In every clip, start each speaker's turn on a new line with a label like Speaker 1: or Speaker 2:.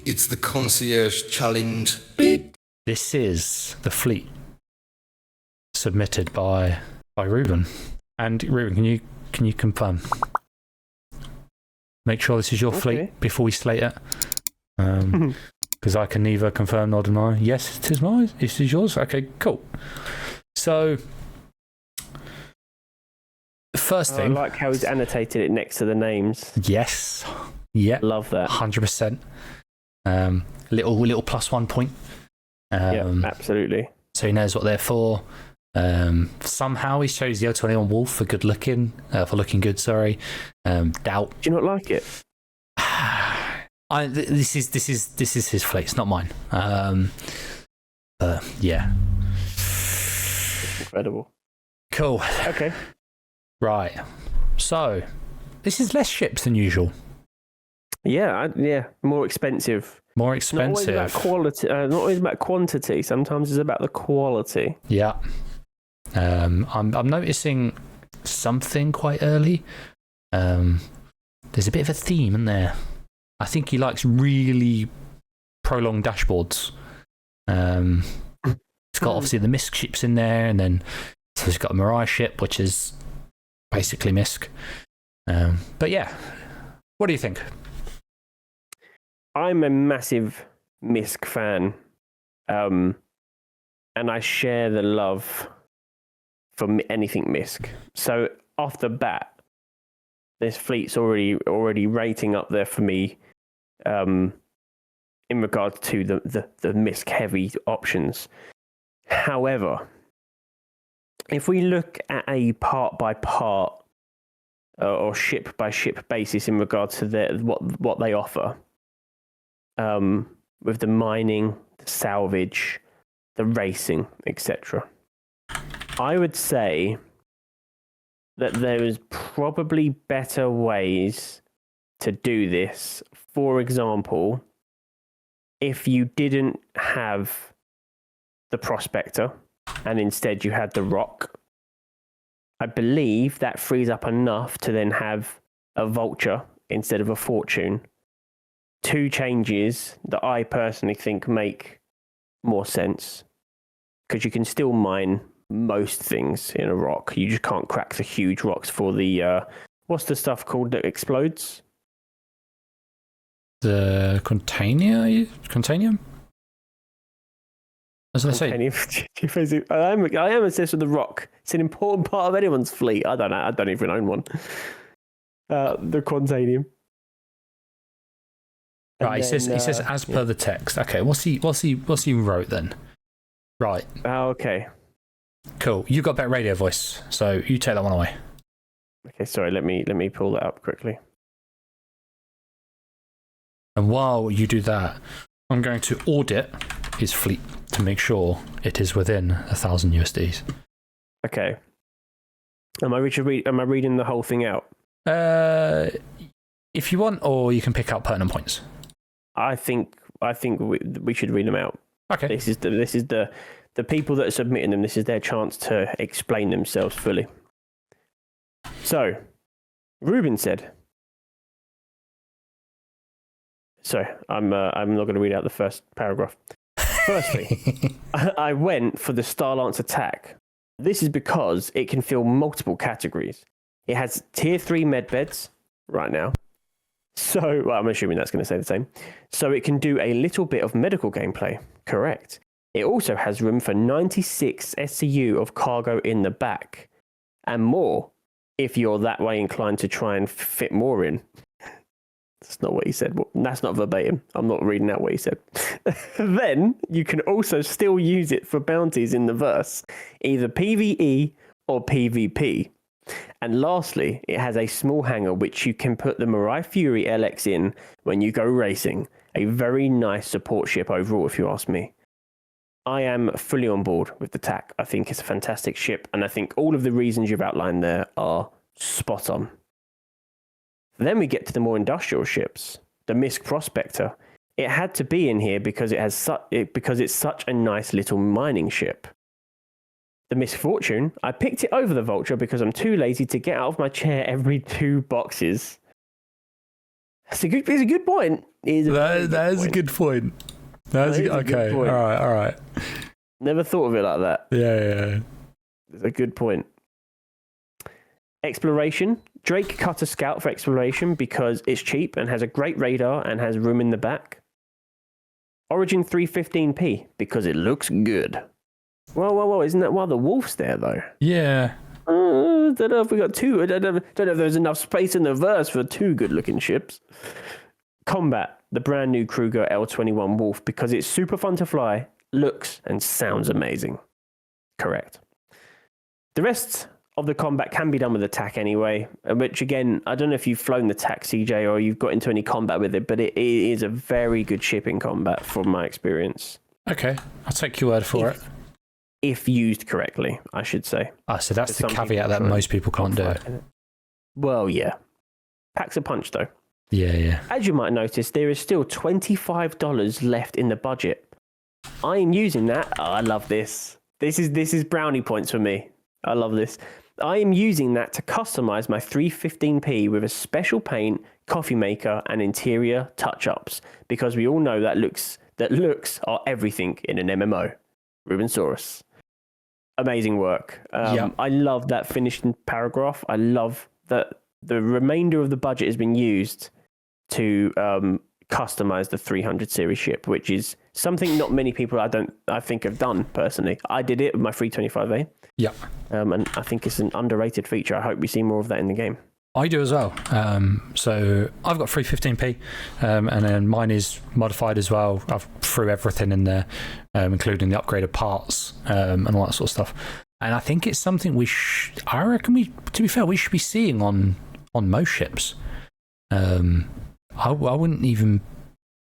Speaker 1: It's the Concierge Challenge.
Speaker 2: This is the fleet submitted by Ruben. And Ruben, can you confirm? Make sure this is your fleet before we slate it. Because I can neither confirm nor deny. Yes, it is mine. This is yours. Okay, cool. So, the first thing.
Speaker 3: I like how he's annotated it next to the names.
Speaker 2: Yes. Yeah.
Speaker 3: Love that.
Speaker 2: 100%. Little +1 point.
Speaker 3: Yeah, absolutely.
Speaker 2: So he knows what they're for. Somehow he chose the 021 Wolf for good looking, for looking good. Sorry. Doubt.
Speaker 3: Do you not like it?
Speaker 2: This is his fleet. It's not mine. Yeah.
Speaker 3: It's incredible.
Speaker 2: Cool.
Speaker 3: Okay.
Speaker 2: Right. So this is less ships than usual.
Speaker 3: Yeah. More expensive.
Speaker 2: More expensive.
Speaker 3: Not always about quality. Not always about quantity. Sometimes it's about the quality.
Speaker 2: Yeah. I'm noticing something quite early. There's a bit of a theme in there. I think he likes really prolonged dashboards. It's got obviously the MISC ships in there, and then so he's got a Mariah ship, which is basically MISC. But yeah, what do you think?
Speaker 3: I'm a massive MISC fan, and I share the love for anything MISC. So off the bat, this fleet's already rating up there for me, in regards to the MISC heavy options. However, if we look at a part by part or ship by ship basis in regards to what they offer, with the mining, the salvage, the racing, etc., I would say that there is probably better ways to do this. For example, if you didn't have the Prospector and instead you had the Rock, I believe that frees up enough to then have a Vulture instead of a Fortune. Two changes that I personally think make more sense, because you can still mine most things in a rock. You just can't crack the huge rocks for the what's the stuff called that explodes?
Speaker 2: The Contanium? As I say,
Speaker 3: I am obsessed with the rock. It's an important part of anyone's fleet. I don't know. I don't even own one. The Contanium.
Speaker 2: Right, he says as per the text. Okay, what's he wrote then? Right.
Speaker 3: Oh, okay.
Speaker 2: Cool. You got better radio voice, so you take that one away.
Speaker 3: Okay, sorry. Let me pull that up quickly.
Speaker 2: And while you do that, I'm going to audit his fleet to make sure it is within 1,000 USDs.
Speaker 3: Okay. Am I reading the whole thing out?
Speaker 2: If you want, or you can pick out pertinent points.
Speaker 3: I think we should read them out.
Speaker 2: Okay.
Speaker 3: This is the people that are submitting them. This is their chance to explain themselves fully. So, Ruben said. Sorry, I'm not going to read out the first paragraph. Firstly, I went for the Star Lance attack. This is because it can fill multiple categories. It has tier 3 med beds right now. So, well, I'm assuming that's going to say the same. So it can do a little bit of medical gameplay. Correct. It also has room for 96 SCU of cargo in the back. And more, if you're that way inclined to try and fit more in. That's not what he said. That's not verbatim. I'm not reading out what he said. Then, you can also still use it for bounties in the verse. Either PvE or PvP. And lastly, it has a small hangar which you can put the Mariah Fury LX in when you go racing. A very nice support ship overall, if you ask me. I am fully on board with the TAC. I think it's a fantastic ship, and I think all of the reasons you've outlined there are spot on. Then we get to the more industrial ships. The MISC Prospector. It had to be in here because it's such a nice little mining ship. The MISC Fortune, I picked it over the Vulture because I'm too lazy to get out of my chair every 2 boxes. It's a good point.
Speaker 2: That is a good point. Okay. All right.
Speaker 3: Never thought of it like that.
Speaker 2: Yeah.
Speaker 3: It's a good point. Exploration. Drake cut a scout for exploration because it's cheap and has a great radar and has room in the back. Origin 315p because it looks good. Whoa. Isn't that why the wolf's there, though?
Speaker 2: Yeah.
Speaker 3: I don't know if we got two. I don't know if there's enough space in the verse for two good-looking ships. Combat. The brand new Kruger L21 Wolf because it's super fun to fly, looks and sounds amazing. Correct. The rest of the combat can be done with the TAC anyway, which again, I don't know if you've flown the TAC, CJ, or you've got into any combat with it, but it is a very good ship in combat from my experience.
Speaker 2: Okay, I'll take your word for it.
Speaker 3: If used correctly, I should say.
Speaker 2: So that's the caveat that most people can't do.
Speaker 3: Well, yeah. Packs a punch, though.
Speaker 2: Yeah.
Speaker 3: As you might notice, there is still $25 left in the budget. I am using that. Oh, I love this. This is brownie points for me. I love this. I am using that to customize my 315p with a special paint, coffee maker, and interior touch-ups because we all know that looks are everything in an MMO. Rubensaurus. Amazing work. I love that finished paragraph. I love that the remainder of the budget has been used to customize the 300 series ship, which is something not many people I think have done personally. I did it with my 325A.
Speaker 2: Yeah.
Speaker 3: And I think it's an underrated feature. I hope we see more of that in the game.
Speaker 2: I do as well. So I've got 315p, and then mine is modified as well. I've threw everything in there, including the upgraded parts and all that sort of stuff. And I think it's something I reckon to be fair, we should be seeing on most ships. I wouldn't even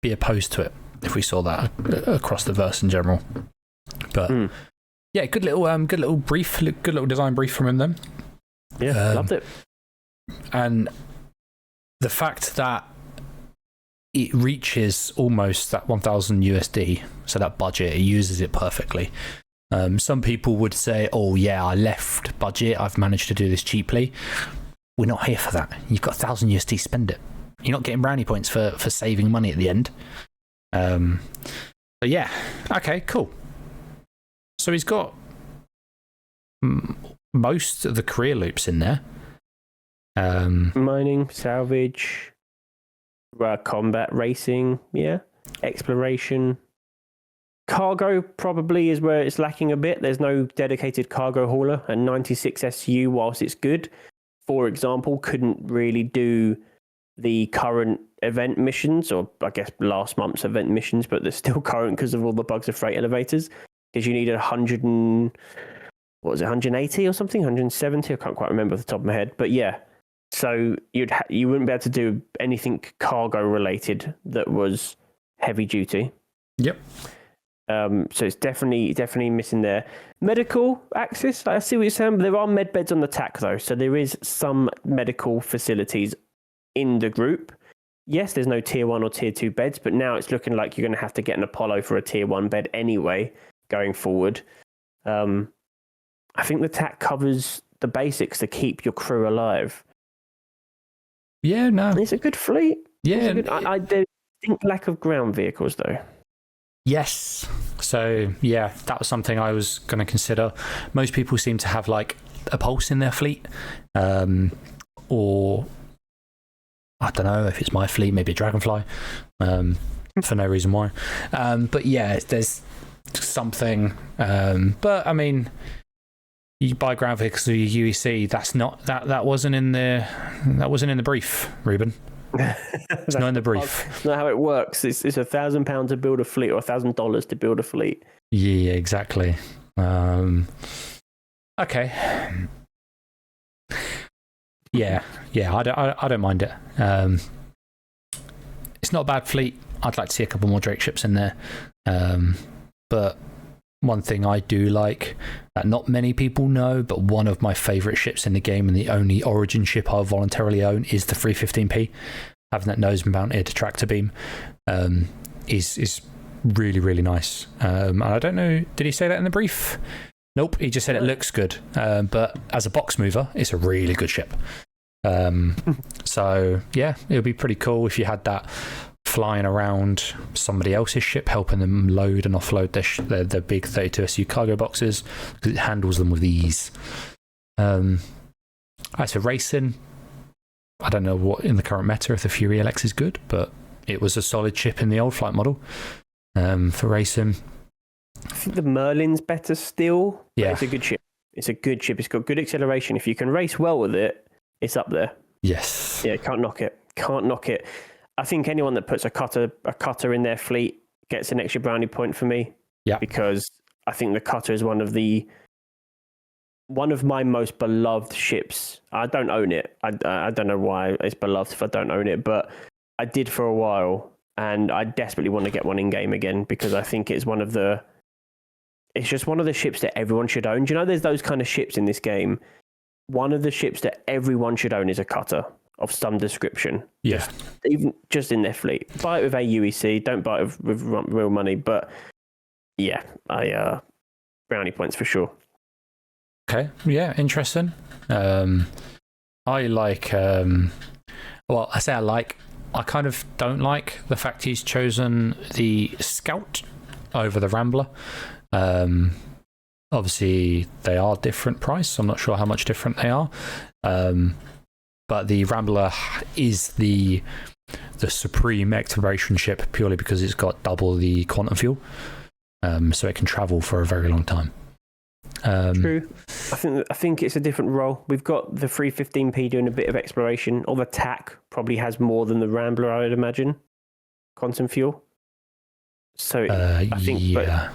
Speaker 2: be opposed to it if we saw that across the verse in general. But yeah, good little brief, good little design brief from him then.
Speaker 3: Yeah, loved it.
Speaker 2: And the fact that it reaches almost that 1,000 USD, so that budget, it uses it perfectly. Some people would say, oh yeah, I left budget, I've managed to do this cheaply. We're not here for that. You've got 1,000 USD, spend it. You're not getting brownie points for saving money at the end. But yeah, okay, cool. So he's got most of the career loops in there.
Speaker 3: Mining, salvage, combat, racing, yeah, exploration. Cargo probably is where it's lacking a bit. There's no dedicated cargo hauler, and 96 SU, whilst it's good, for example, couldn't really do the current event missions, or I guess last month's event missions, but they're still current because of all the bugs of freight elevators. Because you needed 180 or something, 170. I can't quite remember off the top of my head, but yeah. So you wouldn't be able to do anything cargo related that was heavy duty.
Speaker 2: Yep.
Speaker 3: So it's definitely missing there. Medical access, I see what you're saying. But there are med beds on the TAC though, so there is some medical facilities in the group. Yes, there's no tier 1 or tier 2 beds, but now it's looking like you're going to have to get an Apollo for a tier 1 bed anyway going forward. I think the TAC covers the basics to keep your crew alive.
Speaker 2: Yeah, no.
Speaker 3: It's a good fleet.
Speaker 2: Yeah.
Speaker 3: I think lack of ground vehicles, though.
Speaker 2: Yes. So, yeah, that was something I was going to consider. Most people seem to have, like, a Pulse in their fleet. Or, I don't know if it's my fleet, maybe a Dragonfly. For no reason why. But, yeah, there's something. But, I mean, you buy ground vehicles through your UEC. That wasn't in the brief, Ruben. It's not in the brief.
Speaker 3: It's not how it works. It's £1,000 to build a fleet, or $1,000 to build a fleet.
Speaker 2: Yeah, exactly. Okay. Yeah. I don't mind it. It's not a bad fleet. I'd like to see a couple more Drake ships in there. But one thing I do like that not many people know, but one of my favourite ships in the game and the only Origin ship I'll voluntarily own is the 315p. Having that nose mounted tractor beam is really, really nice. And I don't know, did he say that in the brief? Nope, he just said it looks good. But as a box mover, it's a really good ship. So yeah, it would be pretty cool if you had that flying around somebody else's ship, helping them load and offload their big 32 SU cargo boxes, because it handles them with ease. As for racing, I don't know what in the current meta if the Fury LX is good, but it was a solid ship in the old flight model for racing.
Speaker 3: I think the Merlin's better still.
Speaker 2: Yeah,
Speaker 3: it's a good ship. It's a good ship. It's got good acceleration. If you can race well with it, it's up there.
Speaker 2: Yes.
Speaker 3: Yeah, can't knock it. Can't knock it. I think anyone that puts a cutter in their fleet gets an extra brownie point for me.
Speaker 2: Yeah.
Speaker 3: Because I think the cutter is one of my most beloved ships. I don't own it. I don't know why it's beloved if I don't own it, but I did for a while, and I desperately want to get one in game again because I think it's just one of the ships that everyone should own. Do you know there's those kind of ships in this game? One of the ships that everyone should own is a cutter of some description.
Speaker 2: Yeah.
Speaker 3: Just in their fleet. Buy it with AUEC. Don't buy it with real money. But yeah, brownie points for sure.
Speaker 2: Okay. Yeah. Interesting. I like. Well, I say I like. I kind of don't like the fact he's chosen the Scout over the Rambler. Obviously, they are different price. I'm not sure how much different they are. But the Rambler is the supreme exploration ship purely because it's got double the quantum fuel, so it can travel for a very long time.
Speaker 3: True. I think it's a different role. We've got the 315p doing a bit of exploration, or the TAC probably has more than the Rambler, I would imagine. Quantum fuel. So I think, but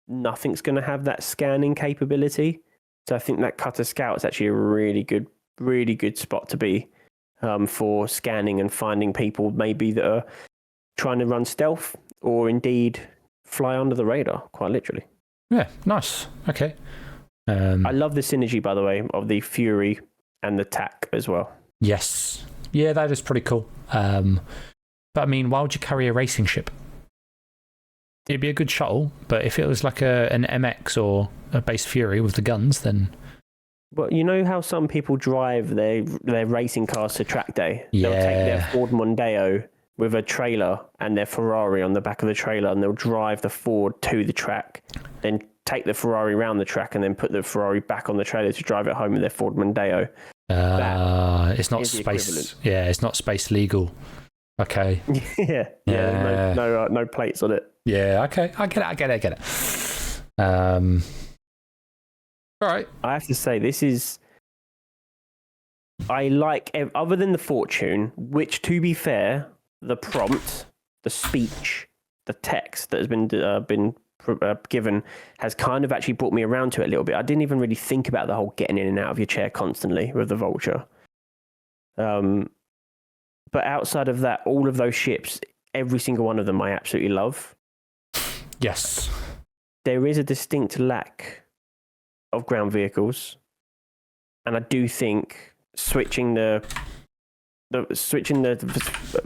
Speaker 3: nothing's going to have that scanning capability. So I think that Cutter Scout is actually a really good spot to be for scanning and finding people maybe that are trying to run stealth or indeed fly under the radar, quite literally.
Speaker 2: Yeah, nice. Okay.
Speaker 3: I love the synergy, by the way, of the Fury and the TAC as well.
Speaker 2: Yes. Yeah, that is pretty cool. But I mean, why would you carry a racing ship? It'd be a good shuttle, but if it was like an MX or a base Fury with the guns, then...
Speaker 3: Well, you know how some people drive their racing cars to track day?
Speaker 2: Yeah.
Speaker 3: They'll take their Ford Mondeo with a trailer and their Ferrari on the back of the trailer, and they'll drive the Ford to the track, then take the Ferrari around the track, and then put the Ferrari back on the trailer to drive it home with their Ford Mondeo.
Speaker 2: It's not space. Yeah, it's not space legal. Okay.
Speaker 3: yeah. No plates on it.
Speaker 2: Yeah. Okay. I get it. All right.
Speaker 3: I have to say, I like, other than the fortune, which, to be fair, the prompt, the speech, the text that has been given has kind of actually brought me around to it a little bit. I didn't even really think about the whole getting in and out of your chair constantly with the Vulture. But outside of that, all of those ships, every single one of them I absolutely love.
Speaker 2: Yes.
Speaker 3: There is a distinct lack of ground vehicles. And I do think switching the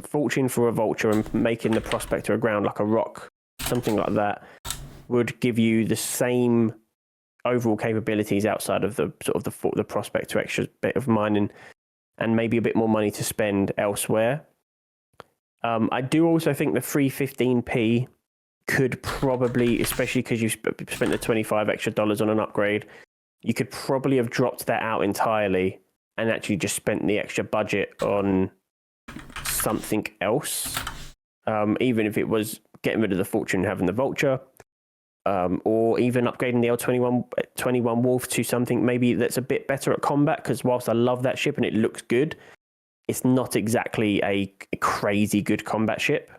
Speaker 3: Fortune for a Vulture and making the Prospector a ground like a rock, something like that, would give you the same overall capabilities outside of the sort of the Prospector extra bit of mining and maybe a bit more money to spend elsewhere. I do also think the 315p could probably, especially because you spent the $25 extra on an upgrade, you could probably have dropped that out entirely and actually just spent the extra budget on something else. Even if it was getting rid of the Fortune and having the Vulture, or even upgrading the L21 Wolf to something maybe that's a bit better at combat, because whilst I love that ship and it looks good, it's not exactly a crazy good combat ship.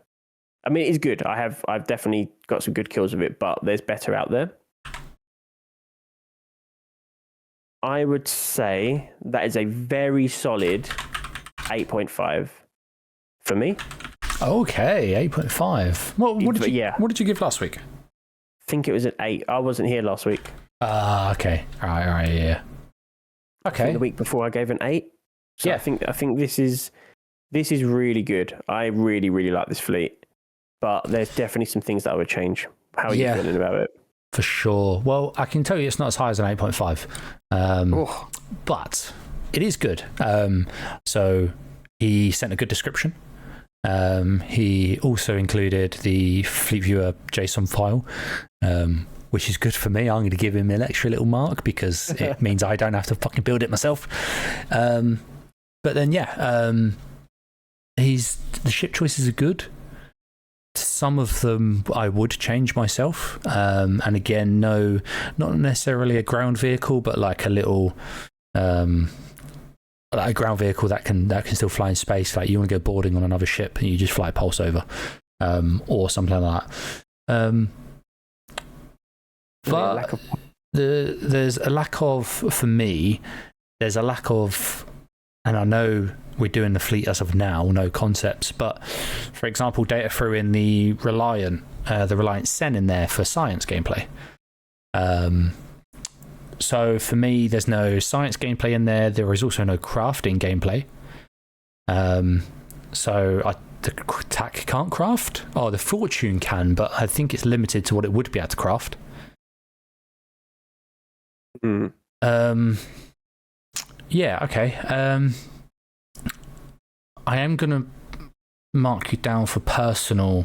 Speaker 3: I mean, it is good. I've definitely got some good kills with it, but there's better out there. I would say that is a very solid 8.5 for me.
Speaker 2: Okay, 8.5. What did you give last week?
Speaker 3: I think it was an 8. I wasn't here last week.
Speaker 2: Okay. All right, yeah. Okay.
Speaker 3: The week before I gave an 8. So
Speaker 2: yeah.
Speaker 3: I think this is really good. I really, really like this fleet. But there's definitely some things that I would change. How are you feeling about it?
Speaker 2: For sure. Well, I can tell you it's not as high as an 8.5. But it is good. So he sent a good description. He also included the Fleet Viewer JSON file, which is good for me. I'm going to give him an extra little mark because it means I don't have to fucking build it myself. But then, the ship choices are good. Some of them I would change myself. And again, no, not necessarily a ground vehicle, but like a little, like a ground vehicle that can still fly in space. Like you want to go boarding on another ship and you just fly a pulse over, or something like that. But there's a lack of, for me, there's a lack of, and I know we're doing the fleet as of now, no concepts, but for example, Data threw in the Reliant Sen in there for science gameplay. So for me, there's no science gameplay in there. There is also no crafting gameplay. So the TAC can't craft. Oh, the Fortune can, but I think it's limited to what it would be able to craft. Yeah, okay. I am going to mark you down for personal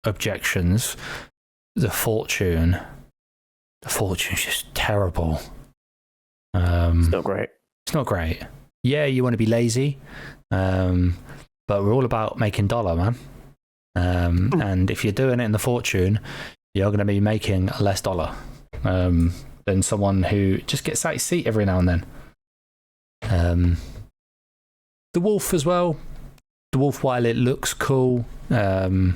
Speaker 2: objections. The Fortune's just terrible.
Speaker 3: It's not great.
Speaker 2: It's not great. Yeah, you want to be lazy, but we're all about making dollar, man. And if you're doing it in the Fortune, you're going to be making less dollar than someone who just gets out his seat every now and then. The Wolf as well. The Wolf, while it looks cool, it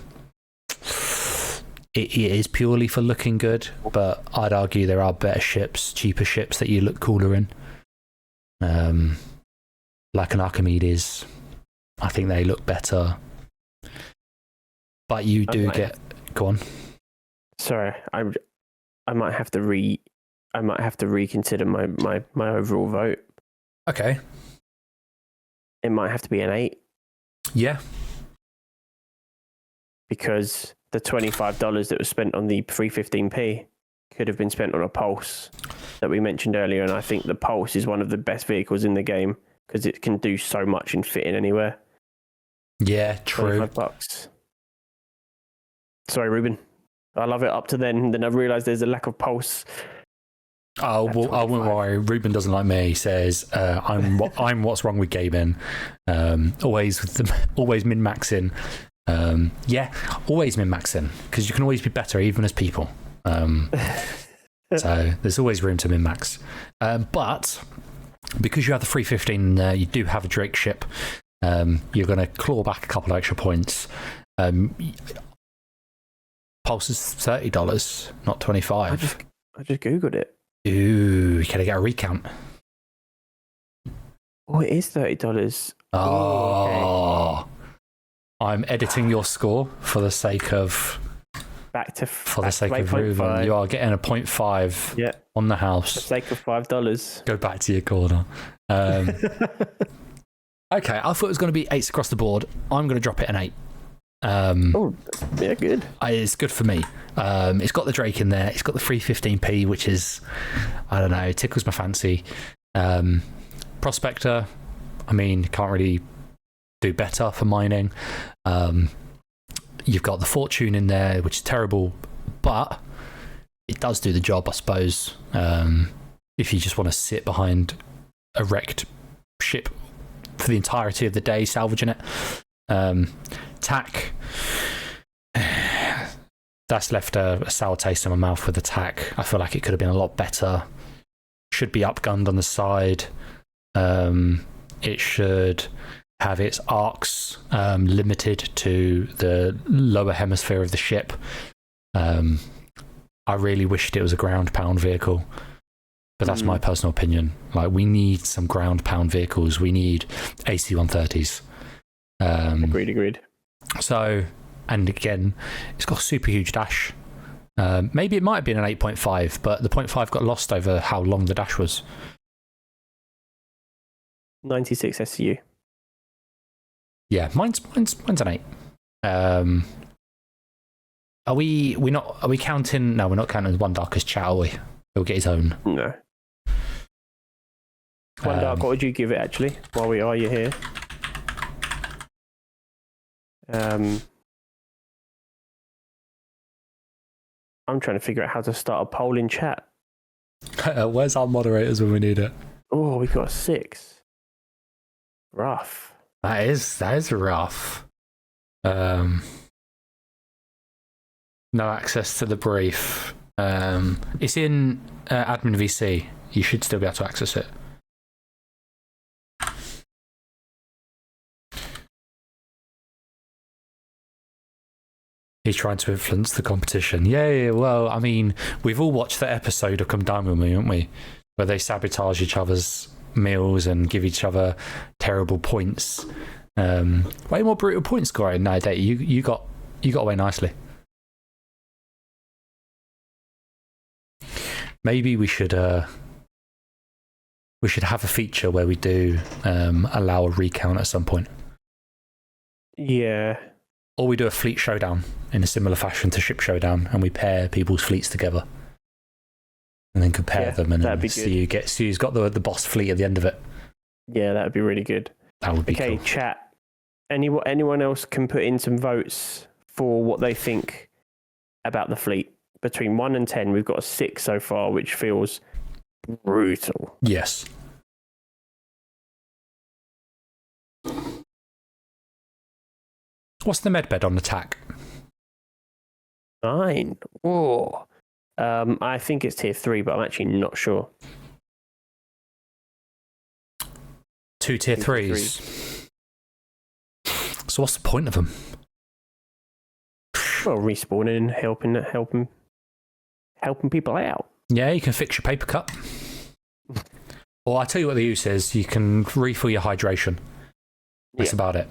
Speaker 2: is purely for looking good, but I'd argue there are better ships, cheaper ships that you look cooler in. Like an Archimedes. I think they look better. But you do get... Go on.
Speaker 3: Sorry, I might have to reconsider my overall vote.
Speaker 2: Okay.
Speaker 3: It might have to be an 8.
Speaker 2: Yeah.
Speaker 3: Because the $25 that was spent on the 315p could have been spent on a Pulse that we mentioned earlier, and I think the Pulse is one of the best vehicles in the game because it can do so much and fit in anywhere.
Speaker 2: Yeah, true.
Speaker 3: $25. Sorry, Ruben. I love it up to then I realised there's a lack of Pulse.
Speaker 2: Oh, well, I won't worry. Ruben doesn't like me. He says, I'm what's wrong with gaming. Always min-maxing. Yeah, always min-maxing, because you can always be better, even as people. So there's always room to min-max. But because you have the 315 there, you do have a Drake ship. You're going to claw back a couple of extra points. Pulse is $30, not $25.
Speaker 3: I just Googled it.
Speaker 2: Ooh, can I get a recount?
Speaker 3: Oh, it is $30.
Speaker 2: Oh, okay. I'm editing your score for the sake of Ruben. You are getting a 0.5 on the house.
Speaker 3: For the sake of $5.
Speaker 2: Go back to your corner. Okay, I thought it was going to be 8s across the board. I'm going to drop it an 8.
Speaker 3: Good.
Speaker 2: It's good for me. It's got the Drake in there. It's got the 315p, which is, I don't know, tickles my fancy. Prospector, I mean, can't really do better for mining. You've got the Fortune in there, which is terrible, but it does do the job, I suppose. If you just want to sit behind a wrecked ship for the entirety of the day, salvaging it. TAC, that's left a sour taste in my mouth with the TAC. I feel like it could have been a lot better. Should be upgunned on the side. It should have its arcs limited to the lower hemisphere of the ship. I really wished it was a ground pound vehicle, but that's my personal opinion. Like, we need some ground pound vehicles. We need AC-130s.
Speaker 3: Agreed.
Speaker 2: So, and again, it's got a super huge dash. Maybe it might have been an 8.5, but the 0.5 got lost over how long the dash was.
Speaker 3: 96 SCU.
Speaker 2: Yeah, mine's an 8. Are we counting? No, we're not counting one Darkest Chat, are we? He'll get his own.
Speaker 3: No. One Dark, what would you give it actually? While we are you here? I'm trying to figure out how to start a poll in chat.
Speaker 2: Where's our moderators when we need it?
Speaker 3: Oh, we got a 6. Rough.
Speaker 2: That is rough. No access to the brief. It's in admin VC. You should still be able to access it. He's trying to influence the competition. Yeah, well, I mean, we've all watched the episode of Come Dine With Me, haven't we? Where they sabotage each other's meals and give each other terrible points. Way more brutal point scoring nowadays. You got away nicely. Maybe we should have a feature where we do allow a recount at some point.
Speaker 3: Yeah.
Speaker 2: Or we do a fleet showdown in a similar fashion to Ship Showdown, and we pair people's fleets together, and then compare them, and see who's got the boss fleet at the end of it.
Speaker 3: Yeah, that would be really good.
Speaker 2: That would be cool.
Speaker 3: Okay, chat. Anyone else can put in some votes for what they think about the fleet. Between 1 and 10, we've got a 6 so far, which feels brutal.
Speaker 2: Yes. What's the medbed on attack?
Speaker 3: 9. Whoa. I think it's tier 3, but I'm actually not sure.
Speaker 2: 2 tier 3s. So what's the point of them?
Speaker 3: Well, respawning, helping people out.
Speaker 2: Yeah, you can fix your paper cup. Or I'll tell you what the use is. You can refill your hydration. That's about it.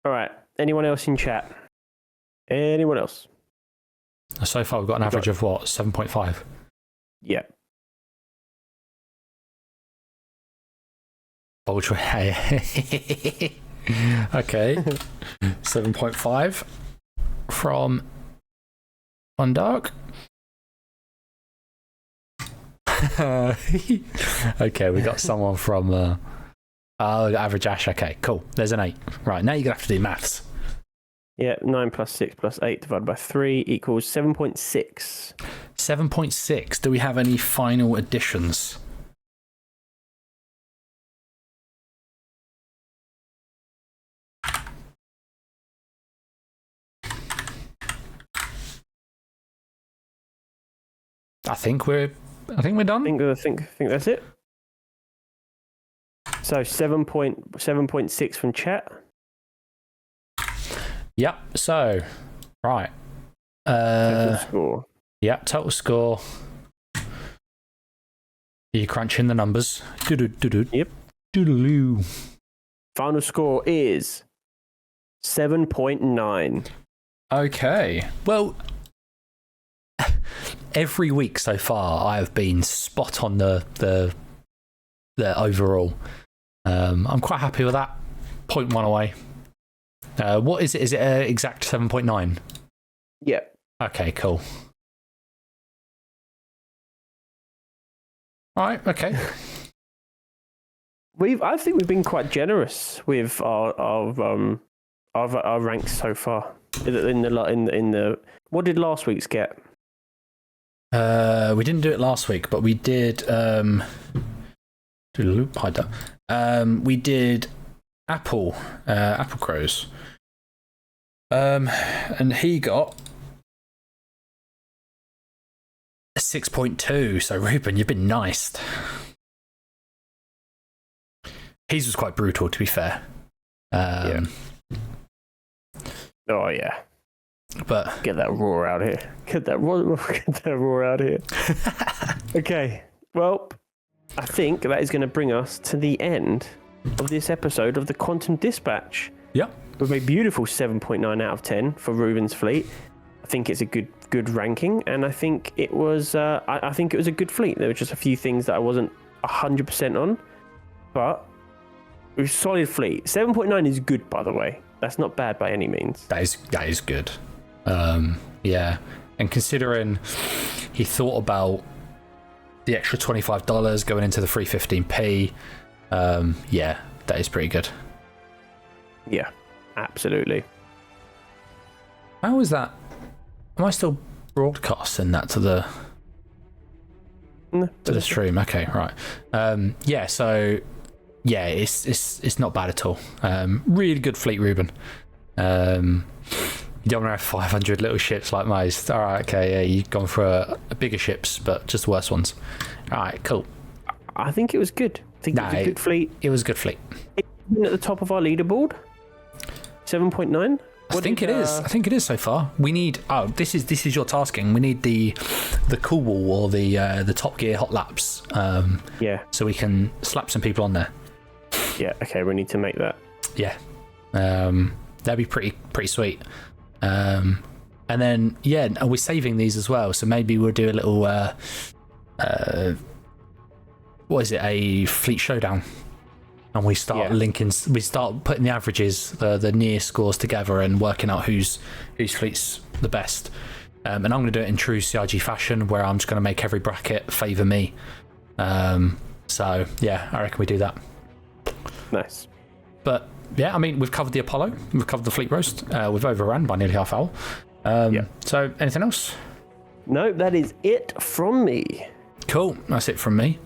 Speaker 3: All right. Anyone else in chat? Anyone else?
Speaker 2: So far, we've got an average of what? 7.5?
Speaker 3: Yeah.
Speaker 2: Ultra. Okay. 7.5 from One Dark. Okay, we got someone from average Ash. Okay, cool. There's an 8. Right, now you're gonna have to do maths.
Speaker 3: Yeah, 9 plus 6 plus 8 divided by 3 equals 7.6.
Speaker 2: 7.6. Do we have any final additions? I think we're done.
Speaker 3: I think that's it. So 7.6 from chat.
Speaker 2: Yep. So, right.
Speaker 3: Total score.
Speaker 2: Yep. Total score. You crunching the numbers.
Speaker 3: Yep.
Speaker 2: Doodaloo.
Speaker 3: Final score is 7.9.
Speaker 2: Okay. Well, every week so far, I have been spot on the overall. I'm quite happy with that. 0.1 away. What is it? Is it exact 7.9?
Speaker 3: Yeah.
Speaker 2: Okay, cool. All right, okay.
Speaker 3: I think we've been quite generous with our ranks so far. In the what did last week's get?
Speaker 2: We didn't do it last week, but we did. We did Apple Crows. And he got a 6.2. So Ruben, you've been nice. His was quite brutal, to be fair.
Speaker 3: Yeah. Oh yeah.
Speaker 2: But
Speaker 3: get that roar out here. Get that roar out here. Okay. Well, I think that is going to bring us to the end of this episode of the Quantum Dispatch.
Speaker 2: Yeah.
Speaker 3: With a beautiful 7.9 out of 10 for Ruben's fleet. I think it's a good ranking, and I think it was I think it was a good fleet. There were just a few things that I wasn't 100% on, but it was a solid fleet. 7.9 is good, by the way. That's not bad by any means.
Speaker 2: That is good. Yeah, and considering he thought about the extra $25 going into the free 15p. Yeah, that is pretty good.
Speaker 3: Yeah, absolutely.
Speaker 2: How is that? Am I still broadcasting that to the stream? Okay, right. Yeah, so yeah, it's not bad at all. Really good fleet, Ruben. You don't want to have 500 little ships like most. All right, okay, yeah, you've gone for a bigger ships, but just worse ones. All right, cool.
Speaker 3: I think it was good. I think it was a good fleet.
Speaker 2: It was a good fleet.
Speaker 3: Even at the top of our leaderboard, 7.9.
Speaker 2: I think it is. I think it is so far. We need. Oh, this is your tasking. We need the cool wall or the Top Gear hot laps.
Speaker 3: Yeah.
Speaker 2: So we can slap some people on there.
Speaker 3: Yeah. Okay. We need to make that.
Speaker 2: Yeah. That'd be pretty sweet. And then yeah, we're saving these as well. So maybe we'll do a little. What is it? A fleet showdown. And we start linking. We start putting the averages, the near scores together, and working out whose fleet's the best. And I'm going to do it in true CIG fashion, where I'm just going to make every bracket favour me. So yeah, I reckon we do that.
Speaker 3: Nice.
Speaker 2: But yeah, I mean, we've covered the Apollo, we've covered the fleet roast, we've overrun by nearly half hour. So anything else?
Speaker 3: No, that is it from me.
Speaker 2: Cool, that's it from me.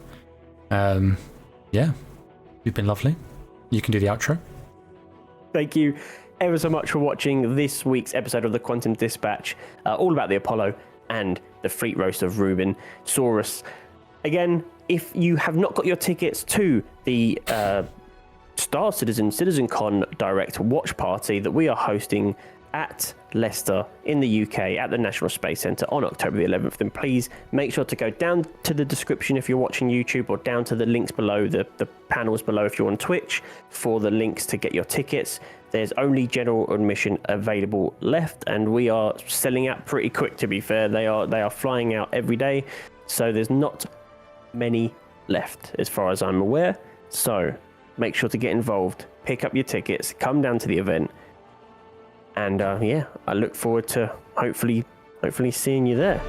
Speaker 2: Yeah. You've been lovely. You can do the outro.
Speaker 3: Thank you ever so much for watching this week's episode of the Quantum Dispatch, all about the Apollo and the fleet roast of Ruben Saurus. Again, if you have not got your tickets to the Star Citizen CitizenCon Direct Watch Party that we are hosting at Leicester in the UK at the National Space Centre on October the 11th, then please make sure to go down to the description if you're watching YouTube, or down to the links below, the panels below if you're on Twitch, for the links to get your tickets. There's only general admission available left, and we are selling out pretty quick, to be fair. They are flying out every day, so there's not many left as far as I'm aware. So make sure to get involved, pick up your tickets, come down to the event. And yeah, I look forward to hopefully seeing you there.